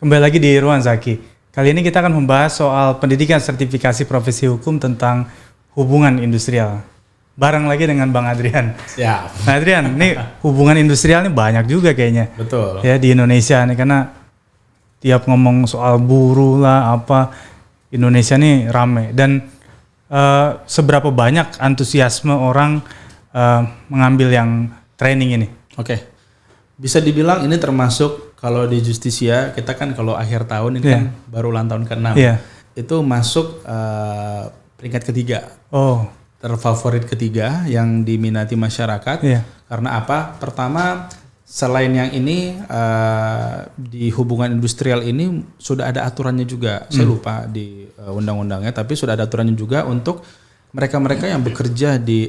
Kembali lagi di Ruang Zaki. Kali ini kita akan membahas soal pendidikan sertifikasi profesi hukum tentang hubungan industrial. Bareng lagi dengan Bang Adrian. Ya. Nah Adrian, ini hubungan industrial ini banyak juga kayaknya. Betul. Ya di Indonesia nih, karena tiap ngomong soal buruh lah apa, Indonesia nih rame. Dan seberapa banyak antusiasme orang mengambil yang training ini? Oke. Bisa dibilang ini termasuk kalau di Justisia, kita kan kalau akhir tahun ini kan baru ulang tahun ke-6. Itu masuk peringkat ketiga. Oh. Terfavorit ketiga yang diminati masyarakat. Karena apa? Pertama, selain yang ini di hubungan industrial ini sudah ada aturannya juga. Saya lupa di undang-undangnya, tapi sudah ada aturannya juga untuk mereka-mereka yang bekerja di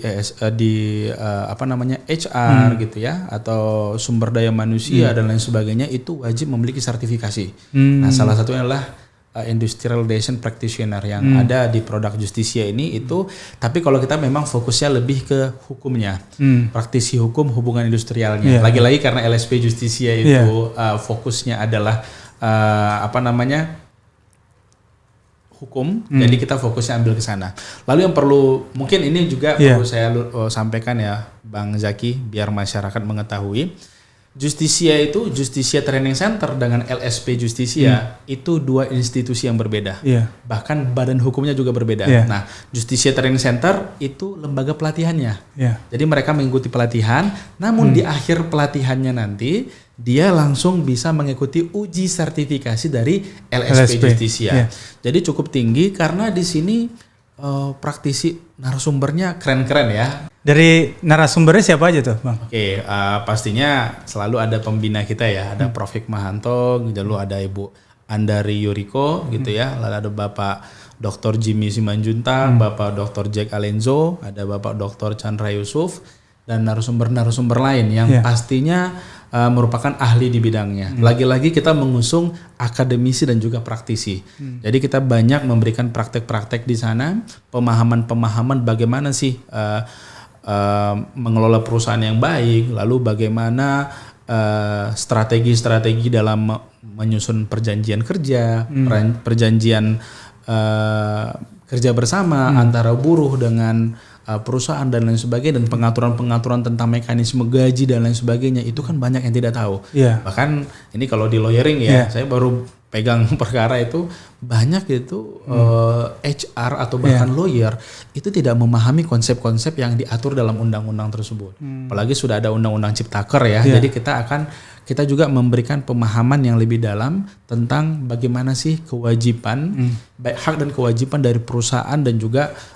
HR gitu ya, atau sumber daya manusia dan lain sebagainya, itu wajib memiliki sertifikasi. Nah, salah satunya adalah Industrial Relation Practitioner yang ada di produk Justisia ini itu. Tapi kalau kita memang fokusnya lebih ke hukumnya, praktisi hukum hubungan industrialnya. Lagi-lagi karena LSP Justisia itu fokusnya adalah hukum, jadi kita fokusnya ambil ke sana. Lalu yang perlu, mungkin ini juga perlu saya sampaikan ya Bang Zaki, biar masyarakat mengetahui, Justisia itu, Justisia Training Center dengan LSP Justisia itu dua institusi yang berbeda. Bahkan badan hukumnya juga berbeda. Nah, Justisia Training Center itu lembaga pelatihannya. Jadi mereka mengikuti pelatihan, namun di akhir pelatihannya nanti dia langsung bisa mengikuti uji sertifikasi dari LSP Justisia. Jadi cukup tinggi karena di sini praktisi narasumbernya keren-keren ya. Dari narasumbernya siapa aja tuh, Bang? Oke, pastinya selalu ada pembina kita ya, ada Prof. Hikmahanto, lalu ada Ibu Andari Yuriko gitu ya, lalu ada Bapak Dr. Jimmy Simanjuntak, Bapak Dr. Jack Alenzo, ada Bapak Dr. Chandra Yusuf, dan narasumber-narasumber lain yang pastinya merupakan ahli di bidangnya. Lagi-lagi kita mengusung akademisi dan juga praktisi. Jadi kita banyak memberikan praktek-praktek di sana, pemahaman-pemahaman bagaimana sih mengelola perusahaan yang baik, lalu bagaimana strategi-strategi dalam menyusun perjanjian kerja, perjanjian kerja bersama antara buruh dengan perusahaan dan lain sebagainya, dan pengaturan-pengaturan tentang mekanisme gaji dan lain sebagainya, itu kan banyak yang tidak tahu. Bahkan ini kalau di lawyering ya, saya baru pegang perkara itu, banyak itu HR atau bahkan lawyer itu tidak memahami konsep-konsep yang diatur dalam undang-undang tersebut. Apalagi sudah ada undang-undang Ciptaker ya. Jadi kita juga memberikan pemahaman yang lebih dalam tentang bagaimana sih kewajiban, baik hak dan kewajiban dari perusahaan dan juga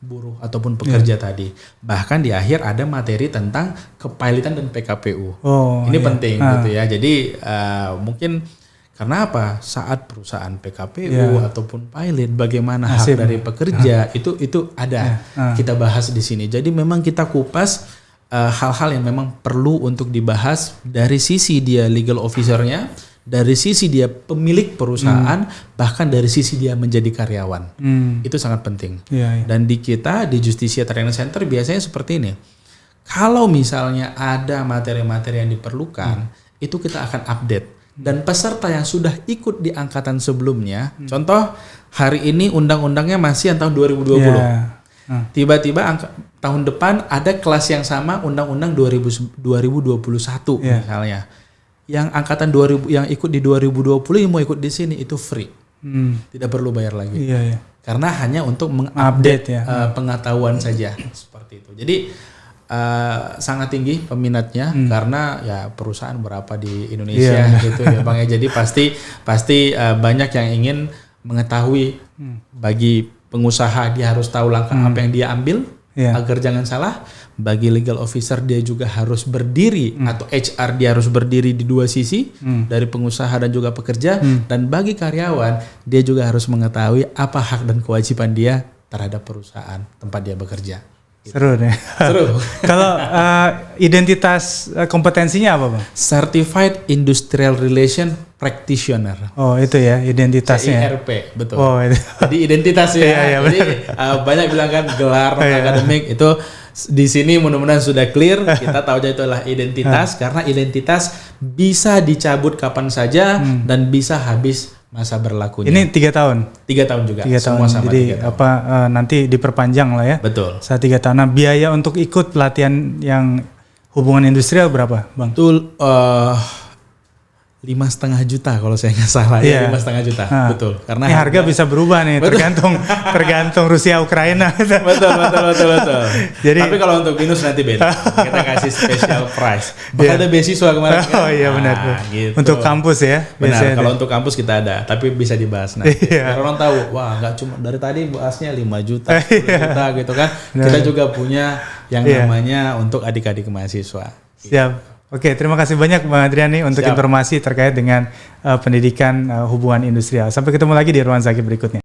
buruh ataupun pekerja tadi. Bahkan di akhir ada materi tentang kepailitan dan PKPU. Ini penting gitu ya. Jadi mungkin karena apa? Saat perusahaan PKPU ataupun pilot, bagaimana hak dari pekerja itu ada kita bahas di sini. Jadi memang kita kupas hal-hal yang memang perlu untuk dibahas dari sisi dia legal officer-nya, dari sisi dia pemilik perusahaan, bahkan dari sisi dia menjadi karyawan. Itu sangat penting. Dan di kita, di Justisia Training Center biasanya seperti ini. Kalau misalnya ada materi-materi yang diperlukan, itu kita akan update. Dan peserta yang sudah ikut di angkatan sebelumnya, contoh hari ini undang-undangnya masih yang tahun 2020. Tiba-tiba tahun depan ada kelas yang sama undang-undang 2021 misalnya. Yang angkatan 2000 yang ikut di 2020 yang mau ikut di sini itu free. Tidak perlu bayar lagi. Karena hanya untuk mengupdate pengetahuan saja seperti itu. Jadi sangat tinggi peminatnya karena ya perusahaan berapa di Indonesia gitu ya Bang ya. Jadi pasti banyak yang ingin mengetahui. Bagi pengusaha dia harus tahu langkah apa yang dia ambil agar jangan salah. Bagi legal officer dia juga harus berdiri atau HR dia harus berdiri di dua sisi dari pengusaha dan juga pekerja, dan bagi karyawan dia juga harus mengetahui apa hak dan kewajiban dia terhadap perusahaan tempat dia bekerja. Seru deh. Seru. Kalau identitas kompetensinya apa Bang? Certified Industrial Relation Practitioner. Oh itu ya identitasnya. CIRP, betul. Oh itu. Jadi identitasnya. Jadi banyak bilang kan gelar akademik itu di sini mudah-mudahan sudah clear. Kita tahu aja itu adalah identitas, karena identitas bisa dicabut kapan saja dan bisa habis masa berlakunya. Ini 3 tahun. 3 tahun juga. 3 tahun. Semua sama Jadi 3 tahun. nanti diperpanjang lah ya. Betul. Saat 3 tahun. Nah, biaya untuk ikut pelatihan yang hubungan industrial berapa, Bang? Betul. 5,5 juta kalau saya nggak salah ya, 5,5 juta. Betul. Karena ini harga bisa berubah nih, tergantung Rusia Ukraina. betul. Jadi, tapi kalau untuk binus nanti beda. Kita kasih special price. Bahkan ada beasiswa kemarin. Oh iya benar. Gitu. Untuk kampus ya. Benar. Kalau untuk kampus kita ada, tapi bisa dibahas nanti. Biar orang tahu, wah nggak cuma dari tadi bahasnya 5 juta, 10 juta gitu kan. Kita juga punya yang namanya untuk adik-adik mahasiswa. Siap. Oke, terima kasih banyak Bang Adriani untuk informasi terkait dengan pendidikan hubungan industrial. Sampai ketemu lagi di Ruang Zaki berikutnya.